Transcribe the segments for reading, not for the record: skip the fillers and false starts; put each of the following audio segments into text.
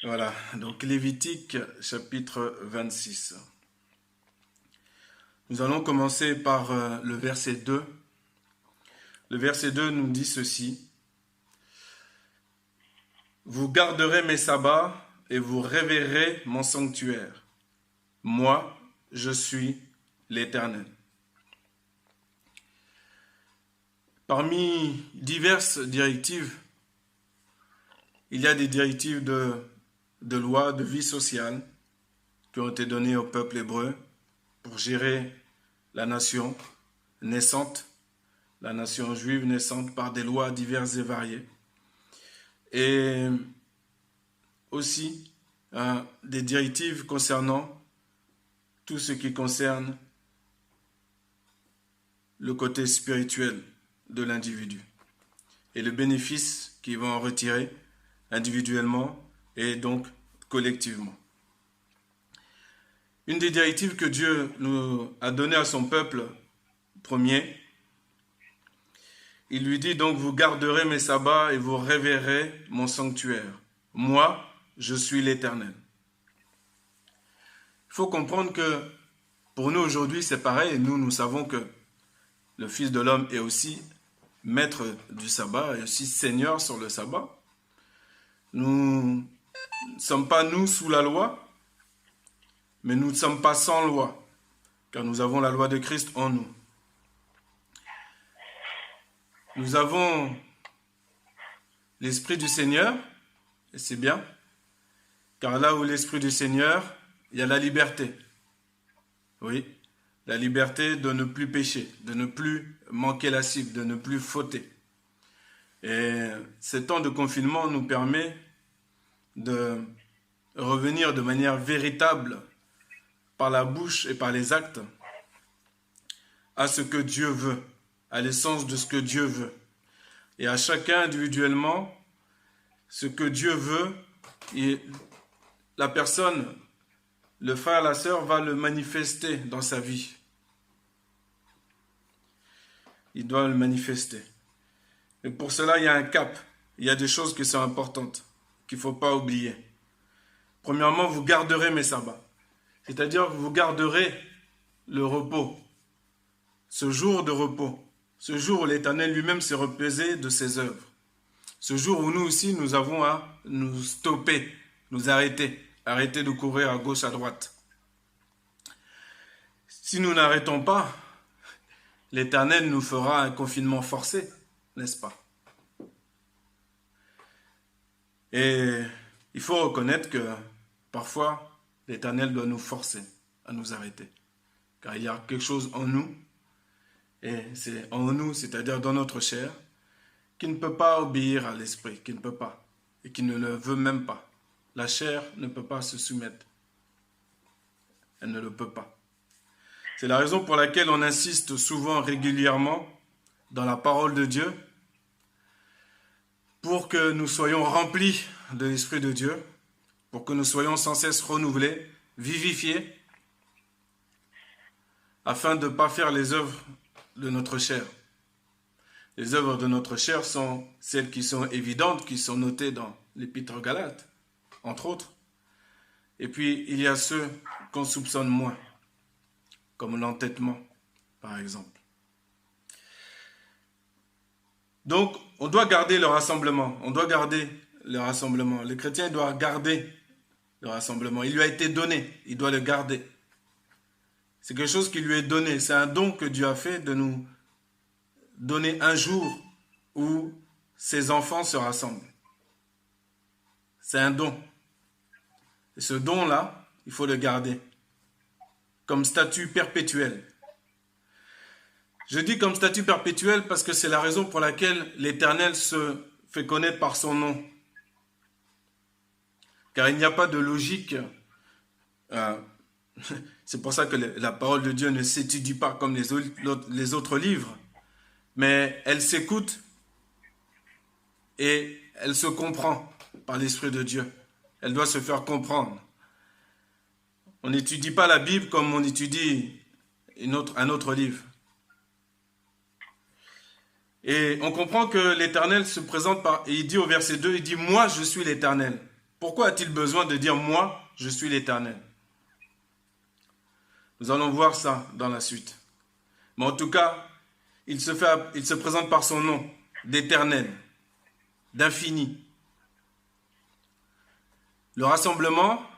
Voilà, donc Lévitique chapitre 26. Nous allons commencer par le verset 2. Le verset 2 nous dit ceci. Vous garderez mes sabbats et vous révérerez mon sanctuaire. Moi, je suis l'Éternel. Parmi diverses directives, il y a des directives de loi, de vie sociale qui ont été données au peuple hébreu pour gérer la nation naissante, la nation juive naissante par des lois diverses et variées. Et aussi des directives concernant tout ce qui concerne le côté spirituel de l'individu et le bénéfice qu'il va en retirer individuellement et donc collectivement. Une des directives que Dieu nous a données à son peuple premier, il lui dit donc, vous garderez mes sabbats et vous révérerez mon sanctuaire. Moi, je suis l'Éternel. Il faut comprendre que pour nous aujourd'hui, c'est pareil. Nous savons que le Fils de l'homme est aussi maître du sabbat et aussi seigneur sur le sabbat. Nous ne sommes pas nous sous la loi, mais nous ne sommes pas sans loi, car nous avons la loi de Christ en nous. Nous avons l'Esprit du Seigneur, et c'est bien, car là où l'Esprit du Seigneur, il y a la liberté. Oui, la liberté de ne plus pécher, de ne plus manquer la cible, de ne plus fauter. Et ce temps de confinement nous permet de revenir de manière véritable par la bouche et par les actes à ce que Dieu veut, à l'essence de ce que Dieu veut. Et à chacun individuellement, ce que Dieu veut, et la personne, le frère, la sœur, va le manifester dans sa vie. Il doit le manifester. Et pour cela, il y a un cap. Il y a des choses qui sont importantes, qu'il ne faut pas oublier. Premièrement, vous garderez mes sabbats. C'est-à-dire que vous garderez le repos. Ce jour de repos. Ce jour où l'Éternel lui-même s'est reposé de ses œuvres. Ce jour où nous aussi, nous avons à nous stopper, nous arrêter. Arrêter de courir à gauche, à droite. Si nous n'arrêtons pas, l'Éternel nous fera un confinement forcé, n'est-ce pas? Et il faut reconnaître que parfois, l'Éternel doit nous forcer à nous arrêter. Car il y a quelque chose en nous, et c'est en nous, c'est-à-dire dans notre chair, qui ne peut pas obéir à l'esprit, qui ne peut pas, et qui ne le veut même pas. La chair ne peut pas se soumettre. Elle ne le peut pas. C'est la raison pour laquelle on insiste souvent, régulièrement, dans la parole de Dieu, pour que nous soyons remplis de l'Esprit de Dieu, pour que nous soyons sans cesse renouvelés, vivifiés, afin de ne pas faire les œuvres de notre chair. Les œuvres de notre chair sont celles qui sont évidentes, qui sont notées dans l'Épître aux Galates, entre autres. Et puis, il y a ceux qu'on soupçonne moins, comme l'entêtement, par exemple. Donc, on doit garder le rassemblement. On doit garder le rassemblement. Le chrétien doit garder le rassemblement. Il lui a été donné. Il doit le garder. C'est quelque chose qui lui est donné. C'est un don que Dieu a fait de nous donner un jour où ses enfants se rassemblent. C'est un don. Et ce don-là, il faut le garder comme statut perpétuel. Je dis comme statut perpétuel parce que c'est la raison pour laquelle l'Éternel se fait connaître par son nom. Car il n'y a pas de logique. C'est pour ça que la parole de Dieu ne s'étudie pas comme les autres livres, mais elle s'écoute et elle se comprend par l'Esprit de Dieu. Elle doit se faire comprendre. On n'étudie pas la Bible comme on étudie un autre livre. Et on comprend que l'Éternel se présente et il dit au verset 2, il dit « Moi, je suis l'Éternel ». Pourquoi a-t-il besoin de dire « moi, je suis l'Éternel » ? Nous allons voir ça dans la suite. Mais en tout cas, il se présente par son nom d'Éternel, d'infini. Le rassemblement,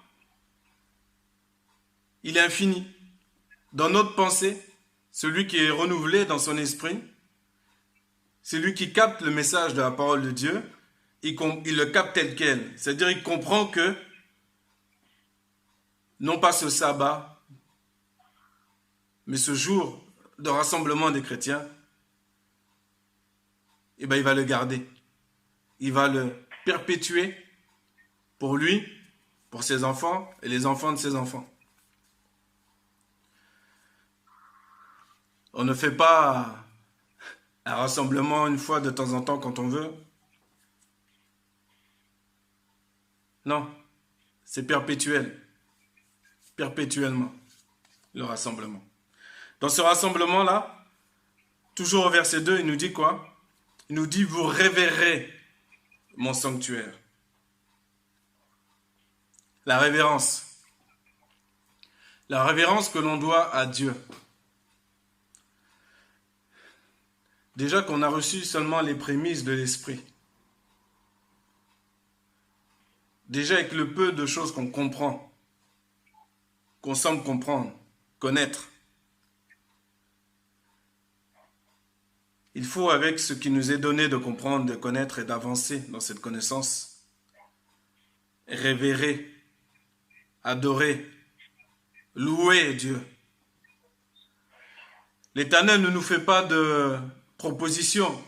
il est infini. Dans notre pensée, celui qui est renouvelé dans son esprit, celui qui capte le message de la parole de Dieu, il le capte tel quel. C'est-à-dire il comprend que, non pas ce sabbat, mais ce jour de rassemblement des chrétiens, eh ben, il va le garder. Il va le perpétuer pour lui, pour ses enfants et les enfants de ses enfants. On ne fait pas un rassemblement une fois de temps en temps quand on veut. Non, c'est perpétuel. Perpétuellement, le rassemblement. Dans ce rassemblement-là, toujours au verset 2, il nous dit quoi? Il nous dit, vous révérez mon sanctuaire. La révérence. La révérence que l'on doit à Dieu. Déjà qu'on a reçu seulement les prémices de l'esprit. Déjà avec le peu de choses qu'on comprend, qu'on semble comprendre, connaître. Il faut, avec ce qui nous est donné de comprendre, de connaître et d'avancer dans cette connaissance, révérer, adorer, louer Dieu. L'Éternel ne nous fait pas de propositions.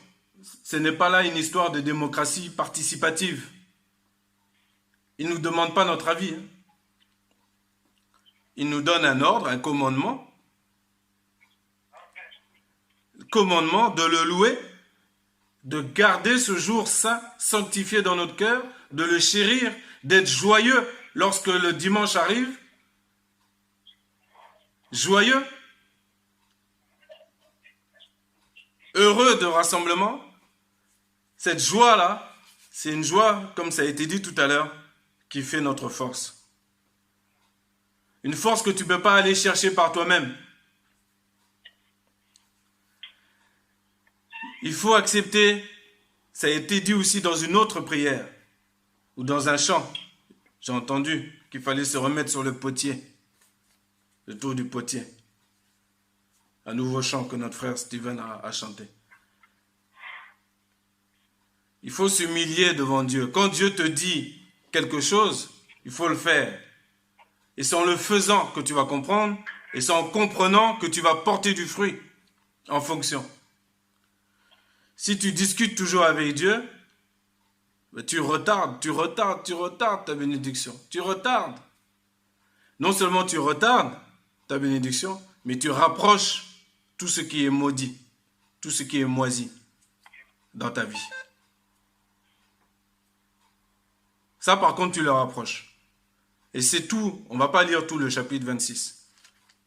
Ce n'est pas là une histoire de démocratie participative. Il ne nous demande pas notre avis. Il nous donne un ordre, un commandement. Commandement de le louer, de garder ce jour saint, sanctifié dans notre cœur, de le chérir, d'être joyeux lorsque le dimanche arrive. Joyeux, heureux de rassemblement. Cette joie-là, c'est une joie, comme ça a été dit tout à l'heure, qui fait notre force. Une force que tu ne peux pas aller chercher par toi-même. Il faut accepter, ça a été dit aussi dans une autre prière, ou dans un chant. J'ai entendu qu'il fallait se remettre sur le potier, le tour du potier. Un nouveau chant que notre frère Steven a chanté. Il faut s'humilier devant Dieu. Quand Dieu te dit quelque chose, il faut le faire. Et c'est en le faisant que tu vas comprendre, et c'est en comprenant que tu vas porter du fruit en fonction. Si tu discutes toujours avec Dieu, tu retardes ta bénédiction. Tu retardes. Non seulement tu retardes ta bénédiction, mais tu rapproches tout ce qui est maudit, tout ce qui est moisi dans ta vie. Ça, par contre, tu le rapproches. Et c'est tout. On ne va pas lire tout le chapitre 26.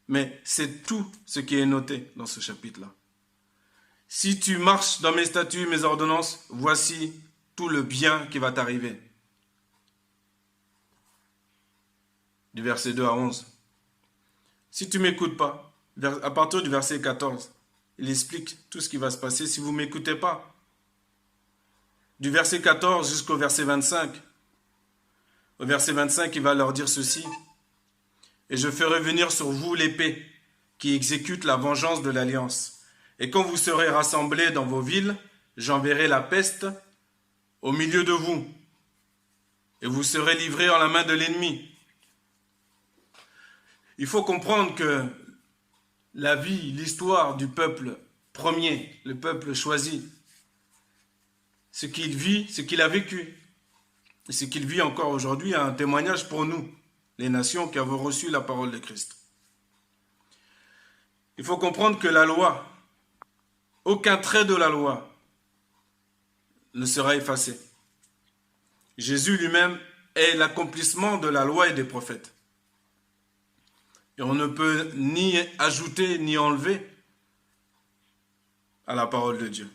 Mais c'est tout ce qui est noté dans ce chapitre-là. Si tu marches dans mes statuts, mes ordonnances, voici tout le bien qui va t'arriver. Du verset 2 à 11. Si tu ne m'écoutes pas, à partir du verset 14, il explique tout ce qui va se passer si vous ne m'écoutez pas. Du verset 14 jusqu'au verset 25. Au verset 25, il va leur dire ceci. Et je ferai venir sur vous l'épée qui exécute la vengeance de l'alliance. Et quand vous serez rassemblés dans vos villes, j'enverrai la peste au milieu de vous. Et vous serez livrés en la main de l'ennemi. Il faut comprendre que la vie, l'histoire du peuple premier, le peuple choisi, ce qu'il vit, ce qu'il a vécu, et ce qu'il vit encore aujourd'hui, est un témoignage pour nous, les nations qui avons reçu la parole de Christ. Il faut comprendre que la loi, aucun trait de la loi ne sera effacé. Jésus lui-même est l'accomplissement de la loi et des prophètes. Et on ne peut ni ajouter ni enlever à la parole de Dieu.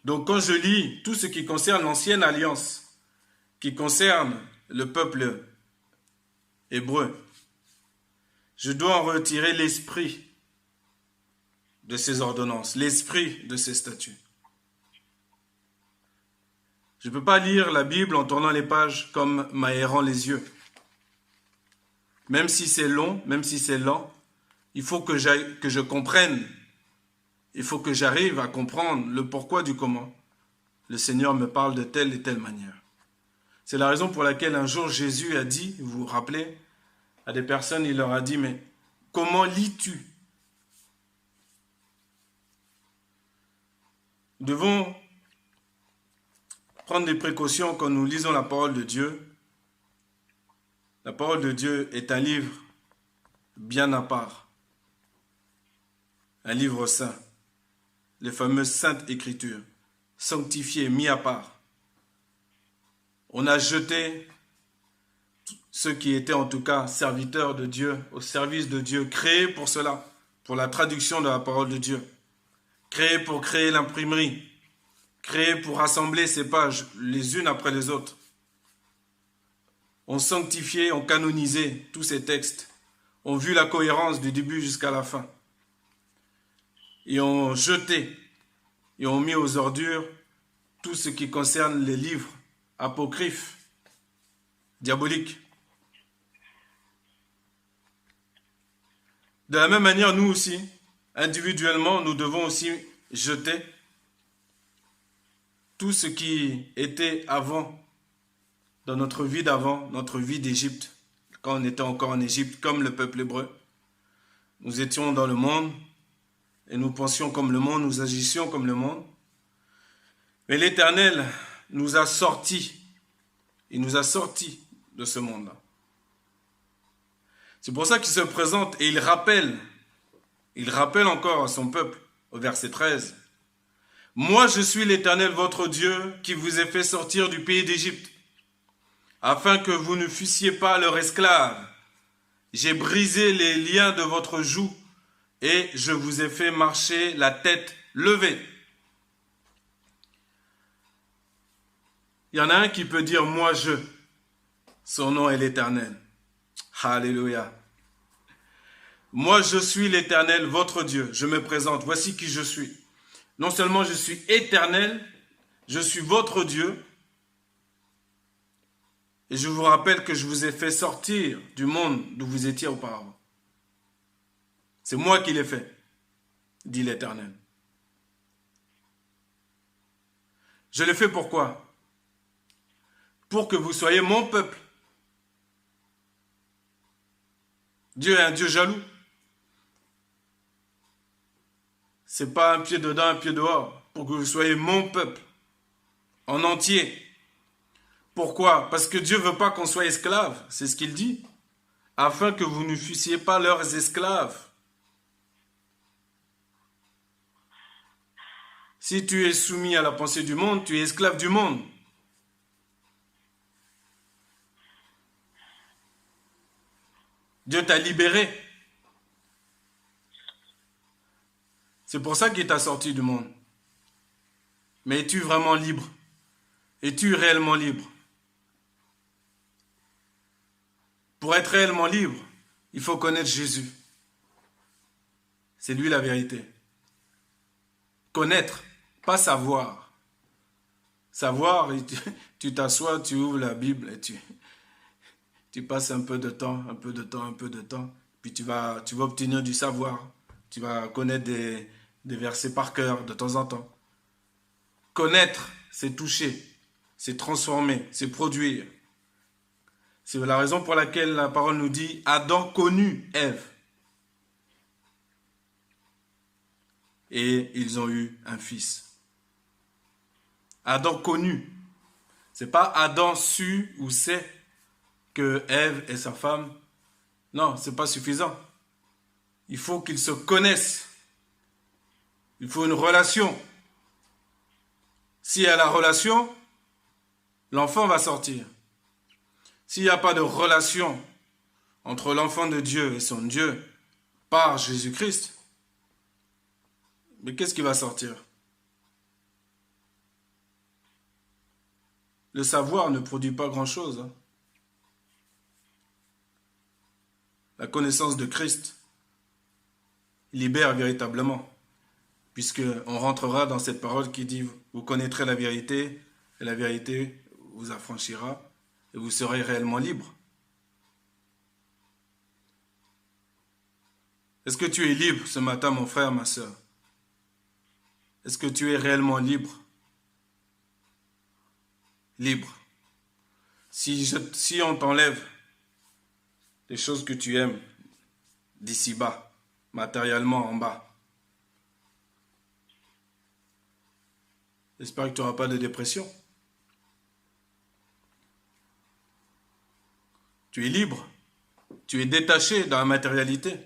Donc quand je lis tout ce qui concerne l'ancienne alliance, qui concerne le peuple hébreu. Je dois en retirer l'esprit de ces ordonnances, l'esprit de ces statuts. Je ne peux pas lire la Bible en tournant les pages comme m'aérant les yeux. Même si c'est long, même si c'est lent, il faut que je comprenne. Il faut que j'arrive à comprendre le pourquoi du comment. Le Seigneur me parle de telle et telle manière. C'est la raison pour laquelle un jour Jésus a dit, vous vous rappelez, à des personnes, il leur a dit, mais comment lis-tu? Nous devons prendre des précautions quand nous lisons la parole de Dieu. La parole de Dieu est un livre bien à part, un livre saint, les fameuses saintes écritures, sanctifiées, mis à part. On a jeté ceux qui étaient en tout cas serviteurs de Dieu, au service de Dieu, créés pour cela, pour la traduction de la parole de Dieu, créés pour créer l'imprimerie, créés pour rassembler ces pages les unes après les autres. On sanctifié, on canonisé tous ces textes, on vu la cohérence du début jusqu'à la fin. Et on jeté et on mis aux ordures tout ce qui concerne les livres apocryphes, diaboliques. De la même manière, nous aussi, individuellement, nous devons aussi jeter tout ce qui était avant, dans notre vie d'avant, notre vie d'Égypte, quand on était encore en Égypte, comme le peuple hébreu. Nous étions dans le monde et nous pensions comme le monde, nous agissions comme le monde. Mais l'Éternel nous a sortis, il nous a sortis de ce monde-là. C'est pour ça qu'il se présente et il rappelle encore à son peuple, au verset 13, « Moi je suis l'Éternel votre Dieu qui vous ai fait sortir du pays d'Égypte, afin que vous ne fussiez pas leur esclave. J'ai brisé les liens de votre joug et je vous ai fait marcher la tête levée. » Il y en a un qui peut dire « Moi je ». Son nom est l'Éternel. Alléluia. Moi je suis l'Éternel, votre Dieu. Je me présente, voici qui je suis. Non seulement je suis éternel, je suis votre Dieu. Et je vous rappelle que je vous ai fait sortir du monde d'où vous étiez auparavant. C'est moi qui l'ai fait, dit l'Éternel. Je l'ai fait pourquoi? Pour que vous soyez mon peuple. Dieu est un Dieu jaloux. C'est pas un pied dedans, un pied dehors. Pour que vous soyez mon peuple, en entier. Pourquoi? Parce que Dieu ne veut pas qu'on soit esclave, c'est ce qu'il dit. Afin que vous ne fussiez pas leurs esclaves. Si tu es soumis à la pensée du monde, tu es esclave du monde. Dieu t'a libéré. C'est pour ça qu'il t'a sorti du monde. Mais es-tu vraiment libre? Es-tu réellement libre? Pour être réellement libre, il faut connaître Jésus. C'est lui la vérité. Connaître, pas savoir. Savoir, tu t'assois, tu ouvres la Bible et tu passes un peu de temps, puis tu vas obtenir du savoir. Tu vas connaître des versets par cœur de temps en temps. Connaître, c'est toucher, c'est transformer, c'est produire. C'est la raison pour laquelle la parole nous dit « Adam connut Ève ». Et ils ont eu un fils. Adam connut. Ce n'est pas Adam su ou sait que Ève est sa femme. Non, ce n'est pas suffisant. Il faut qu'ils se connaissent. Il faut une relation. S'il y a la relation, l'enfant va sortir. S'il n'y a pas de relation entre l'enfant de Dieu et son Dieu par Jésus-Christ, mais qu'est-ce qui va sortir? Le savoir ne produit pas grand-chose. la connaissance de Christ libère véritablement, puisqu'on rentrera dans cette parole qui dit « Vous connaîtrez la vérité, et la vérité vous affranchira, et vous serez réellement libre. » Est-ce que tu es libre ce matin, mon frère, ma sœur? Est-ce que tu es réellement libre? Libre. Si on t'enlève les choses que tu aimes d'ici bas, matériellement en bas, j'espère que tu n'auras pas de dépression. Tu es libre. Tu es détaché dans la matérialité.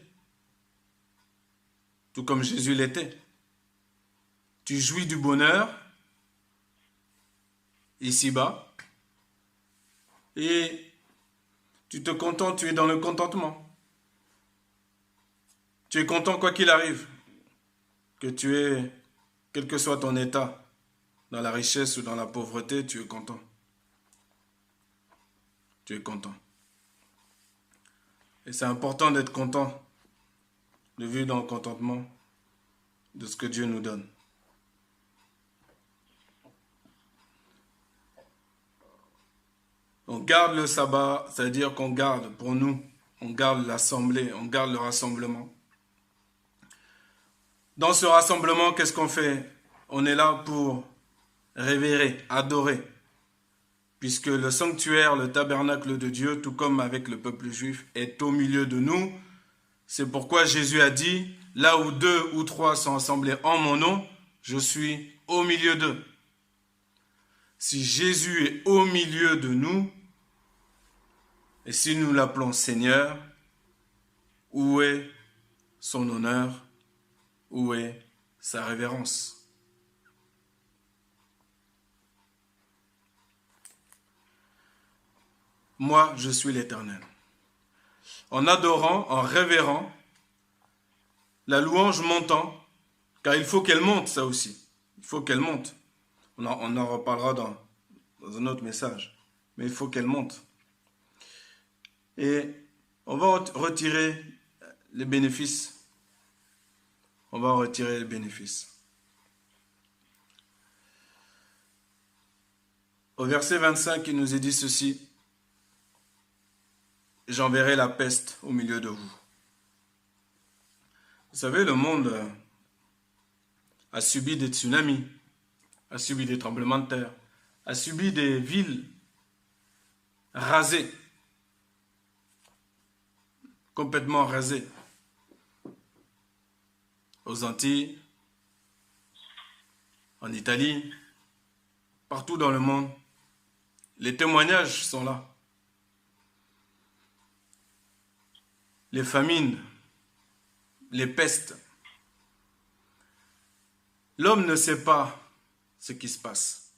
Tout comme Jésus l'était. Tu jouis du bonheur ici-bas et tu te contentes, tu es dans le contentement. Tu es content quoi qu'il arrive, que tu es, quel que soit ton état, dans la richesse ou dans la pauvreté, tu es content. Tu es content. Et c'est important d'être content, de vivre dans le contentement de ce que Dieu nous donne. On garde le sabbat, c'est-à-dire qu'on garde pour nous, on garde l'assemblée, on garde le rassemblement. Dans ce rassemblement, qu'est-ce qu'on fait? On est là pour révérer, adorer, puisque le sanctuaire, le tabernacle de Dieu, tout comme avec le peuple juif, est au milieu de nous. C'est pourquoi Jésus a dit, là où 2 ou 3 sont assemblés en mon nom, je suis au milieu d'eux. Si Jésus est au milieu de nous, et si nous l'appelons Seigneur, où est son honneur? Où est sa révérence? Moi, je suis l'Éternel. En adorant, en révérant, la louange montant, car il faut qu'elle monte, ça aussi. Il faut qu'elle monte. On en reparlera dans un autre message. Mais il faut qu'elle monte. Et on va retirer les bénéfices. On va retirer les bénéfices. Au verset 25, il nous est dit ceci. J'enverrai la peste au milieu de vous. Vous savez, le monde a subi des tsunamis, a subi des tremblements de terre, a subi des villes rasées, complètement rasées. Aux Antilles, en Italie, partout dans le monde. Les témoignages sont là. Les famines, les pestes. L'homme ne sait pas ce qui se passe.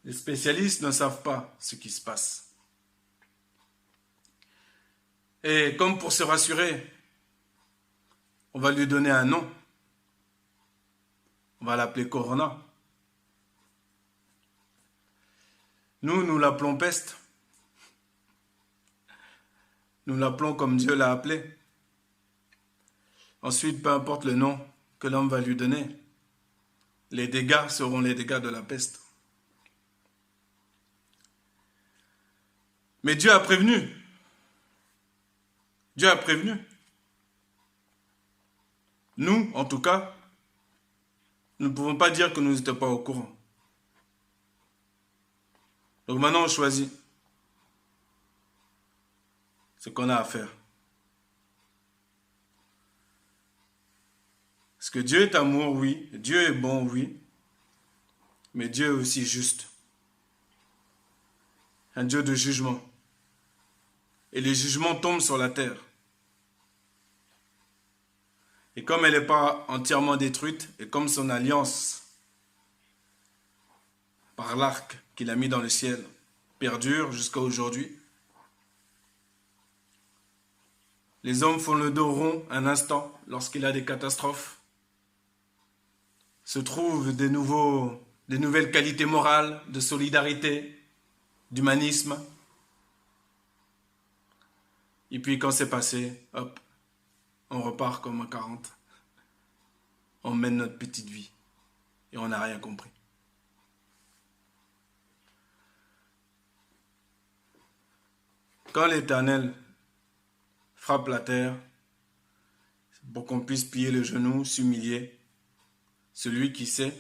Les spécialistes ne savent pas ce qui se passe. Et comme pour se rassurer, on va lui donner un nom. On va l'appeler Corona. Nous l'appelons peste. Nous l'appelons comme Dieu l'a appelé. Ensuite, peu importe le nom que l'homme va lui donner, les dégâts seront les dégâts de la peste. Mais Dieu a prévenu. Dieu a prévenu. Nous, en tout cas, nous ne pouvons pas dire que nous n'étions pas au courant. Donc maintenant, on choisit ce qu'on a à faire. Parce que Dieu est amour, oui. Dieu est bon, oui. Mais Dieu est aussi juste. Un Dieu de jugement. Et les jugements tombent sur la terre. Et comme elle n'est pas entièrement détruite, et comme son alliance par l'arc qu'il a mis dans le ciel perdure jusqu'à aujourd'hui, les hommes font le dos rond un instant lorsqu'il y a des catastrophes. Se trouvent des nouvelles qualités morales, de solidarité, d'humanisme. Et puis quand c'est passé, hop, on repart comme à 40. On mène notre petite vie. Et on n'a rien compris. Quand l'Éternel frappe la terre, pour qu'on puisse plier le genou, s'humilier, celui qui sait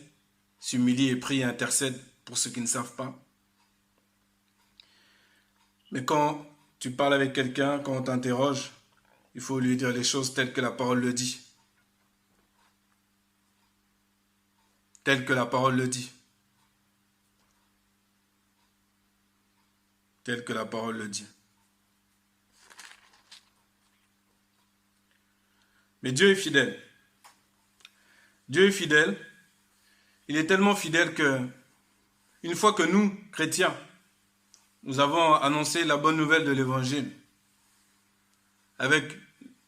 s'humilie et prie et intercède pour ceux qui ne savent pas. Mais quand tu parles avec quelqu'un, quand on t'interroge, il faut lui dire les choses telles que la parole le dit. Telles que la parole le dit. Telles que la parole le dit. Mais Dieu est fidèle. Dieu est fidèle. Il est tellement fidèle que, une fois que nous, chrétiens, nous avons annoncé la bonne nouvelle de l'Évangile, avec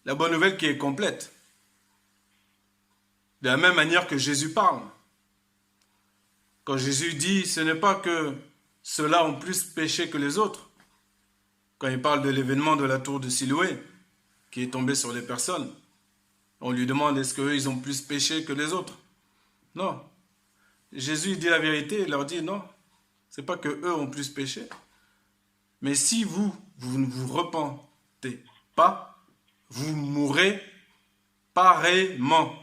la bonne nouvelle qui est complète, de la même manière que Jésus parle. Quand Jésus dit, ce n'est pas que ceux-là ont plus péché que les autres. Quand il parle de l'événement de la tour de Siloé, qui est tombé sur les personnes, on lui demande, est-ce qu'eux, ils ont plus péché que les autres? Non. Jésus dit la vérité, il leur dit, non, c'est pas que eux ont plus péché. Mais si vous ne vous repentez pas, vous mourrez pareillement.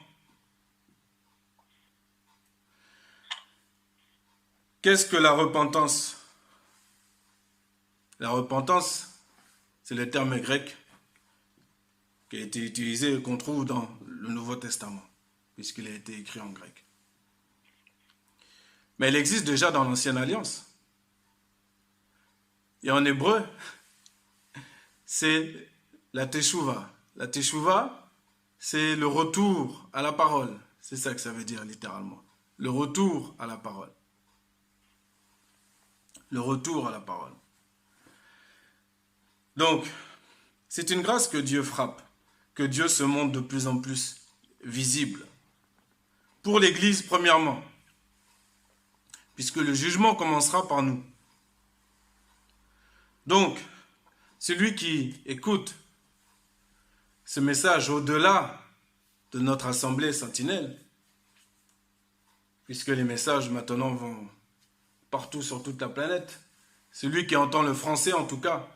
Qu'est-ce que la repentance? La repentance, c'est le terme grec qui a été utilisé et qu'on trouve dans le Nouveau Testament, puisqu'il a été écrit en grec. Mais elle existe déjà dans l'Ancienne Alliance. Et en hébreu, c'est la teshuva. La teshuva, c'est le retour à la parole. C'est ça que ça veut dire littéralement. Le retour à la parole. Le retour à la parole. Donc, c'est une grâce que Dieu frappe, que Dieu se montre de plus en plus visible. Pour l'Église, premièrement, puisque le jugement commencera par nous. Donc, celui qui écoute ce message au-delà de notre assemblée sentinelle, puisque les messages maintenant vont partout sur toute la planète, celui qui entend le français en tout cas,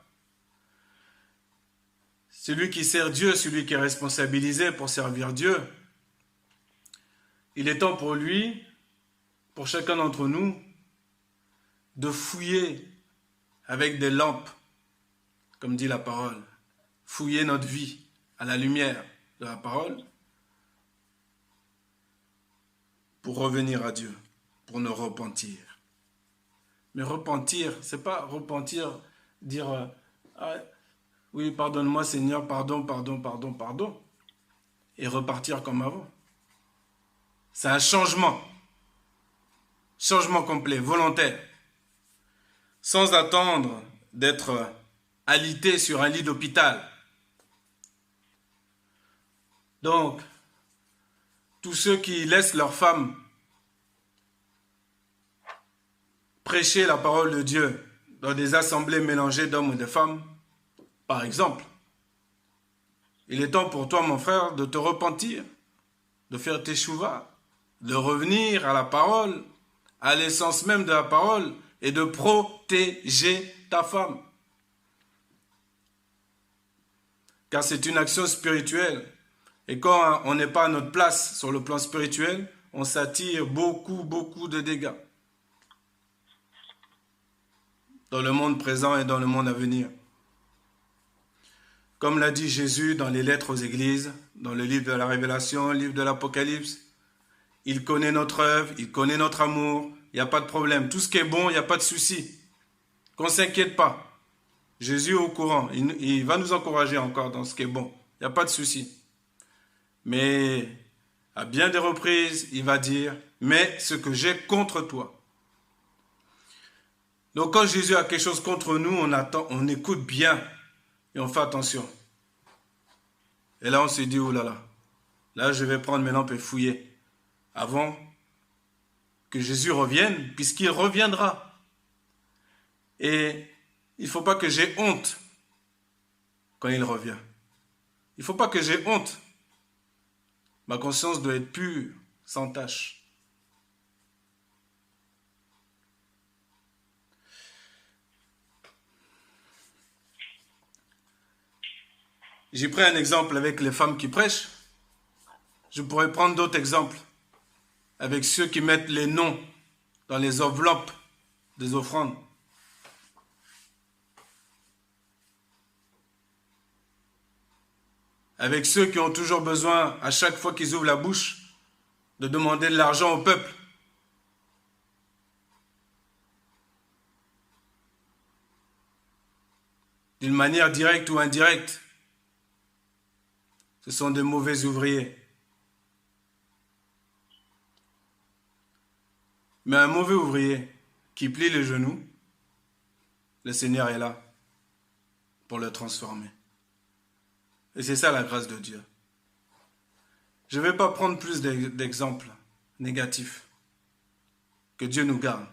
celui qui sert Dieu, celui qui est responsabilisé pour servir Dieu, il est temps pour lui, pour chacun d'entre nous, de fouiller avec des lampes, comme dit la parole, fouiller notre vie à la lumière de la parole pour revenir à Dieu, pour nous repentir. Mais repentir, c'est pas repentir, dire ah, oui, pardonne-moi Seigneur, pardon, pardon, pardon, pardon, et repartir comme avant. C'est un changement complet, volontaire, sans attendre d'être alité sur un lit d'hôpital. Donc, tous ceux qui laissent leurs femmes prêcher la parole de Dieu dans des assemblées mélangées d'hommes et de femmes, par exemple, il est temps pour toi, mon frère, de te repentir, de faire teshuva, de revenir à la parole, à l'essence même de la parole, et de protéger ta femme. Car c'est une action spirituelle. Et quand on n'est pas à notre place sur le plan spirituel, on s'attire beaucoup de dégâts. Dans le monde présent et dans le monde à venir. Comme l'a dit Jésus dans les lettres aux églises, dans le livre de la Révélation, le livre de l'Apocalypse, il connaît notre œuvre, il connaît notre amour, il n'y a pas de problème. Tout ce qui est bon, il n'y a pas de souci. Qu'on ne s'inquiète pas. Jésus est au courant, il va nous encourager encore dans ce qui est bon. Il n'y a pas de souci. Mais à bien des reprises, il va dire, mais ce que j'ai contre toi. Donc quand Jésus a quelque chose contre nous, on attend, on écoute bien et on fait attention. Et là on se dit, oh là je vais prendre mes lampes et fouiller avant que Jésus revienne, puisqu'il reviendra. Et il ne faut pas que j'ai honte quand il revient. Il ne faut pas que j'ai honte. Ma conscience doit être pure, sans tache. J'ai pris un exemple avec les femmes qui prêchent. Je pourrais prendre d'autres exemples avec ceux qui mettent les noms dans les enveloppes des offrandes. Avec ceux qui ont toujours besoin, à chaque fois qu'ils ouvrent la bouche, de demander de l'argent au peuple. D'une manière directe ou indirecte. Ce sont des mauvais ouvriers. Mais un mauvais ouvrier qui plie les genoux, le Seigneur est là pour le transformer. Et c'est ça la grâce de Dieu. Je ne vais pas prendre plus d'exemples négatifs. Que Dieu nous garde.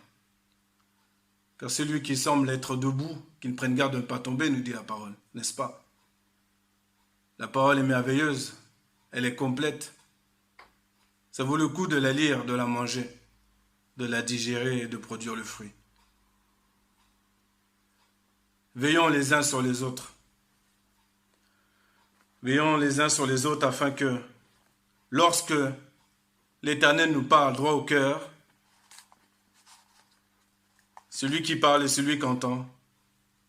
Car celui qui semble être debout, qui ne prenne garde de ne pas tomber, nous dit la parole, n'est-ce pas? La parole est merveilleuse, elle est complète. Ça vaut le coup de la lire, de la manger, de la digérer et de produire le fruit. Veillons les uns sur les autres. Veillons les uns sur les autres afin que, lorsque l'Éternel nous parle droit au cœur, celui qui parle et celui qui entend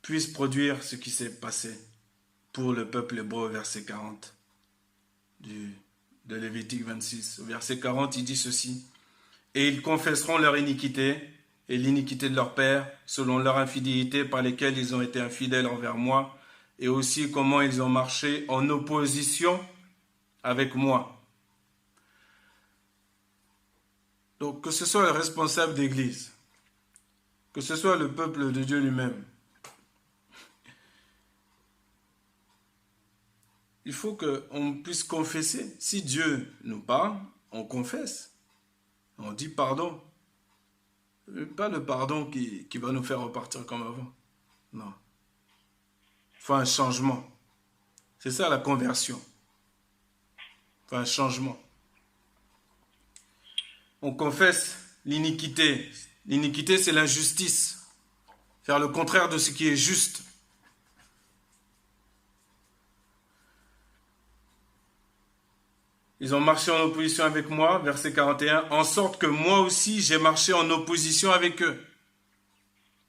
puisse produire ce qui s'est passé pour le peuple hébreu, verset 40 de Lévitique 26. Au verset 40, il dit ceci. « Et ils confesseront leur iniquité et l'iniquité de leur père, selon leur infidélité par lesquelles ils ont été infidèles envers moi, et aussi comment ils ont marché en opposition avec moi. » Donc, que ce soit le responsable d'église, que ce soit le peuple de Dieu lui-même, il faut qu'on puisse confesser. Si Dieu nous parle, on confesse. On dit pardon. Pas le pardon qui va nous faire repartir comme avant. Non. Il faut un changement. C'est ça la conversion. Il faut un changement. On confesse l'iniquité. L'iniquité, c'est l'injustice. Faire le contraire de ce qui est juste. Ils ont marché en opposition avec moi, verset 41, en sorte que moi aussi j'ai marché en opposition avec eux.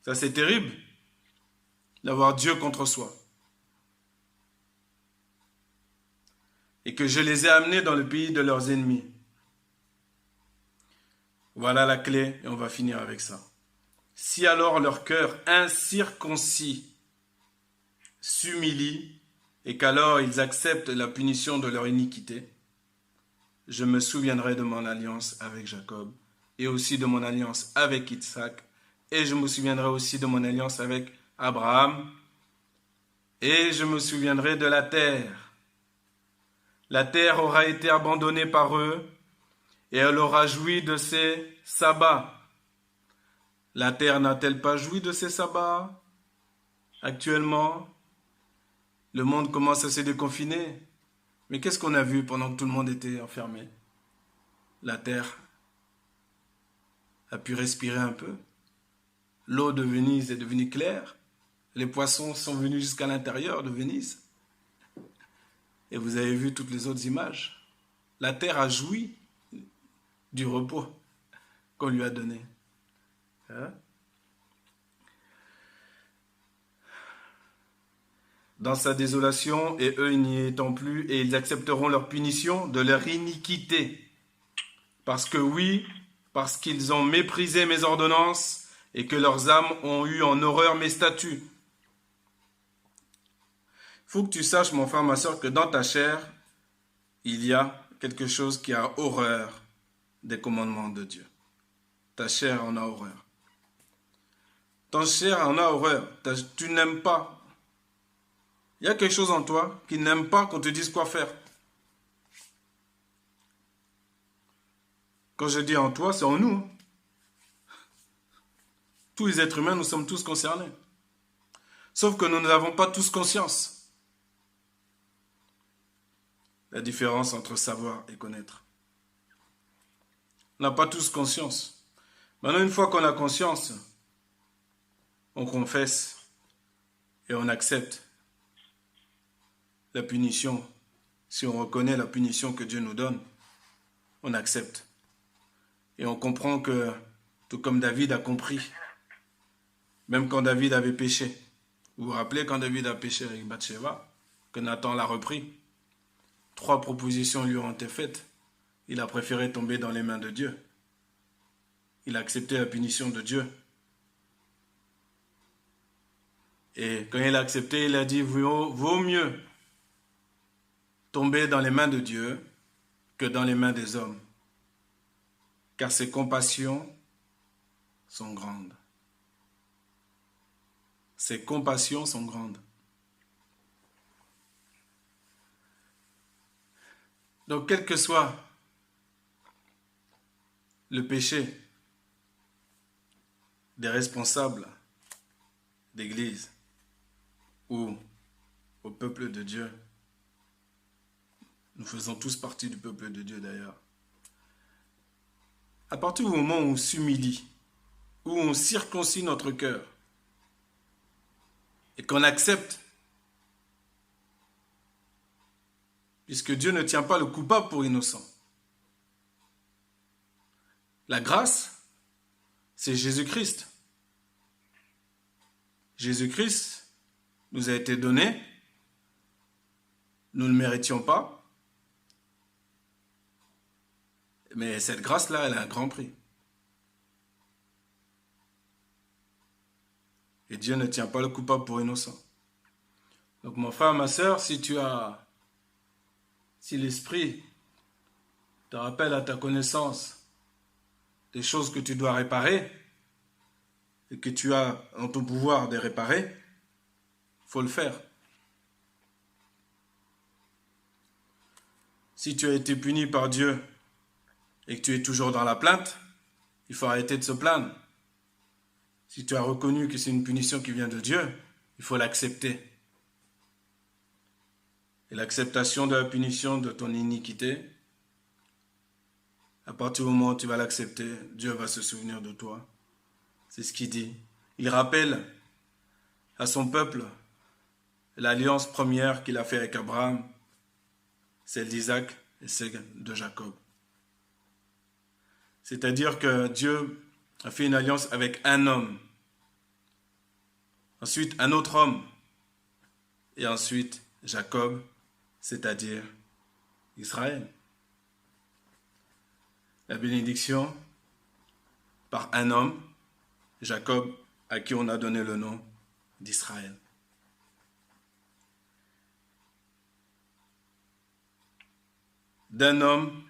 Ça c'est terrible, d'avoir Dieu contre soi. Et que je les ai amenés dans le pays de leurs ennemis. Voilà la clé et on va finir avec ça. Si alors leur cœur incirconcis s'humilie et qu'alors ils acceptent la punition de leur iniquité, je me souviendrai de mon alliance avec Jacob et aussi de mon alliance avec Isaac, et je me souviendrai aussi de mon alliance avec Abraham, et je me souviendrai de la terre. La terre aura été abandonnée par eux, et elle aura joui de ses sabbats. La terre n'a-t-elle pas joui de ses sabbats? Actuellement, le monde commence à se déconfiner. Mais qu'est-ce qu'on a vu pendant que tout le monde était enfermé? La terre a pu respirer un peu. L'eau de Venise est devenue claire. Les poissons sont venus jusqu'à l'intérieur de Venise. Et vous avez vu toutes les autres images. La terre a joui du repos qu'on lui a donné. Hein? Dans sa désolation, et eux n'y étant plus, et ils accepteront leur punition de leur iniquité. Parce que oui, parce qu'ils ont méprisé mes ordonnances, et que leurs âmes ont eu en horreur mes statuts. Il faut que tu saches, mon frère, ma soeur, que dans ta chair, il y a quelque chose qui a horreur des commandements de Dieu. Ta chair en a horreur. Ta chair en a horreur. Tu n'aimes pas. Il y a quelque chose en toi qui n'aime pas qu'on te dise quoi faire. Quand je dis en toi, c'est en nous. Tous les êtres humains, nous sommes tous concernés. Sauf que nous n'avons pas tous conscience. la différence entre savoir et connaître. On n'a pas tous conscience. Maintenant, une fois qu'on a conscience, on confesse et on accepte la punition. Si on reconnaît la punition que Dieu nous donne, on accepte. Et on comprend que, tout comme David a compris, même quand David avait péché, vous vous rappelez quand David a péché avec Bathsheba, que Nathan l'a repris, 3 propositions lui ont été faites. Il a préféré tomber dans les mains de Dieu. Il a accepté la punition de Dieu. Et quand il a accepté, il a dit, vaut mieux tomber dans les mains de Dieu que dans les mains des hommes, car ses compassions sont grandes. Ses compassions sont grandes. Donc, quel que soit le péché des responsables d'Église ou au peuple de Dieu, nous faisons tous partie du peuple de Dieu d'ailleurs. À partir du moment où on s'humilie, où on circoncis notre cœur et qu'on accepte, puisque Dieu ne tient pas le coupable pour innocent. La grâce, c'est Jésus-Christ. Jésus-Christ nous a été donné, nous ne le méritions pas, mais cette grâce-là, elle a un grand prix. Et Dieu ne tient pas le coupable pour innocent. Donc mon frère, ma sœur, si l'Esprit te rappelle à ta connaissance des choses que tu dois réparer et que tu as en ton pouvoir de réparer, il faut le faire. Si tu as été puni par Dieu et que tu es toujours dans la plainte, il faut arrêter de se plaindre. Si tu as reconnu que c'est une punition qui vient de Dieu, il faut l'accepter. Et l'acceptation de la punition de ton iniquité, à partir du moment où tu vas l'accepter, Dieu va se souvenir de toi. C'est ce qu'il dit. Il rappelle à son peuple l'alliance première qu'il a faite avec Abraham, celle d'Isaac et celle de Jacob. C'est-à-dire que Dieu a fait une alliance avec un homme, ensuite un autre homme, et ensuite Jacob, c'est-à-dire Israël. La bénédiction par un homme, Jacob, à qui on a donné le nom d'Israël. D'un homme,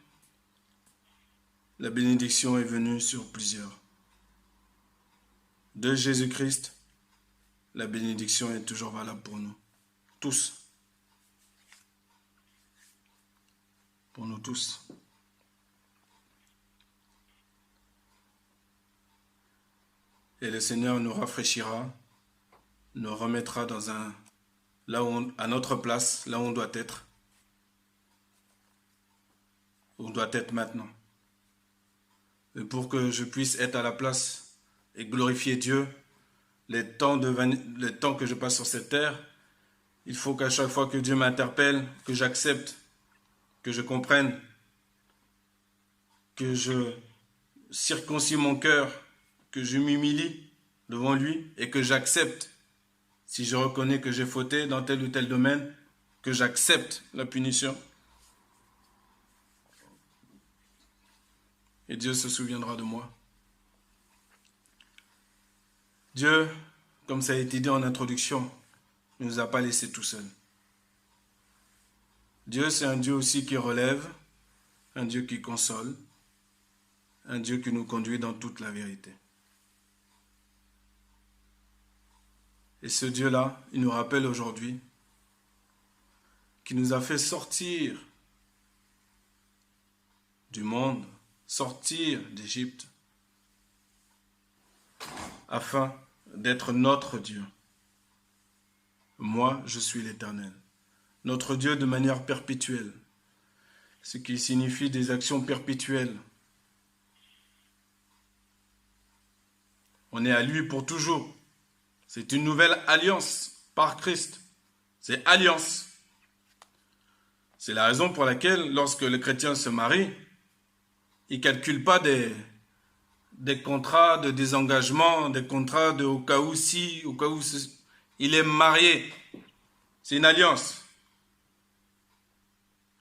la bénédiction est venue sur plusieurs. De Jésus-Christ, la bénédiction est toujours valable pour nous, tous. Pour nous tous. Et le Seigneur nous rafraîchira, nous remettra à notre place, là où on doit être. Où on doit être maintenant. Et pour que je puisse être à la place et glorifier Dieu, les temps que je passe sur cette terre, il faut qu'à chaque fois que Dieu m'interpelle, que j'accepte, que je comprenne, que je circoncis mon cœur, que je m'humilie devant lui et que j'accepte, si je reconnais que j'ai fauté dans tel ou tel domaine, que j'accepte la punition. Et Dieu se souviendra de moi. Dieu, comme ça a été dit en introduction, ne nous a pas laissés tout seuls. Dieu, c'est un Dieu aussi qui relève, un Dieu qui console, un Dieu qui nous conduit dans toute la vérité. Et ce Dieu-là, il nous rappelle aujourd'hui qu'il nous a fait sortir du monde, sortir d'Égypte, afin d'être notre Dieu. Moi, je suis l'Éternel. Notre Dieu de manière perpétuelle. ce qui signifie des actions perpétuelles. On est à lui pour toujours. C'est une nouvelle alliance par Christ. C'est alliance. C'est la raison pour laquelle, lorsque le chrétien se marie, il ne calcule pas des contrats de désengagement, des contrats de au cas où si, au cas où il est marié. C'est une alliance.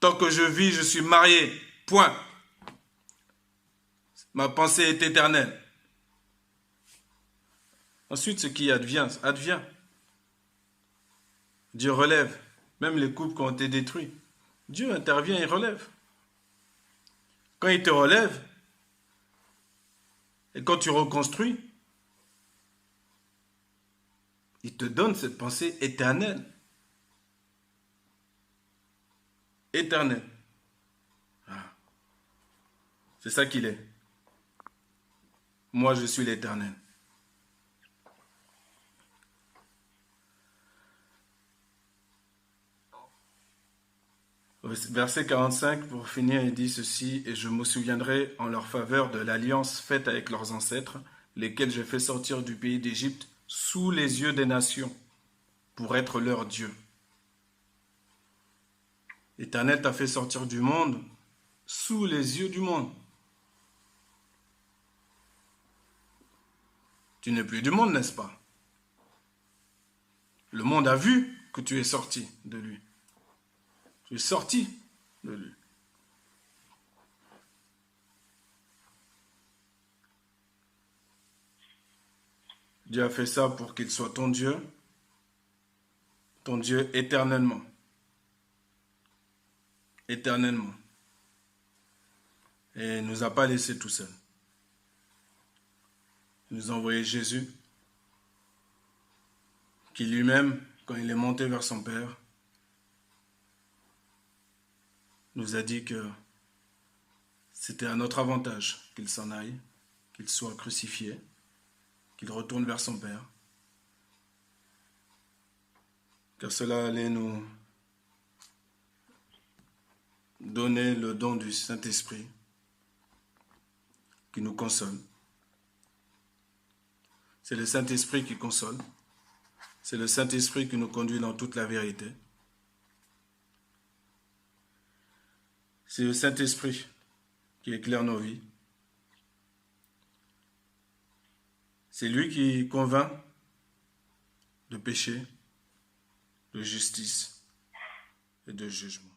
Tant que je vis, je suis marié. Point. Ma pensée est éternelle. Ensuite, ce qui advient, advient. Dieu relève. Même les couples qui ont été détruits. Dieu intervient et relève. Quand il te relève, et quand tu reconstruis, il te donne cette pensée éternelle. Éternelle. Voilà. C'est ça qu'il est. Moi, je suis l'Éternel. Verset 45, pour finir, il dit ceci: « Et je me souviendrai en leur faveur de l'alliance faite avec leurs ancêtres, lesquels j'ai fait sortir du pays d'Égypte sous les yeux des nations, pour être leur Dieu. » L'Éternel t'a fait sortir du monde sous les yeux du monde. Tu n'es plus du monde, n'est-ce pas? Le monde a vu que tu es sorti de lui. Tu es sorti de lui. Dieu a fait ça pour qu'il soit ton Dieu éternellement. Éternellement. Et il ne nous a pas laissés tout seuls. Il nous a envoyé Jésus, qui lui-même, quand il est monté vers son Père, nous a dit que c'était à notre avantage qu'il s'en aille, qu'il soit crucifié, qu'il retourne vers son Père, car cela allait nous donner le don du Saint-Esprit qui nous console. C'est le Saint-Esprit qui console. C'est le Saint-Esprit qui nous conduit dans toute la vérité. C'est le Saint-Esprit qui éclaire nos vies. C'est lui qui convainc de péché, de justice et de jugement.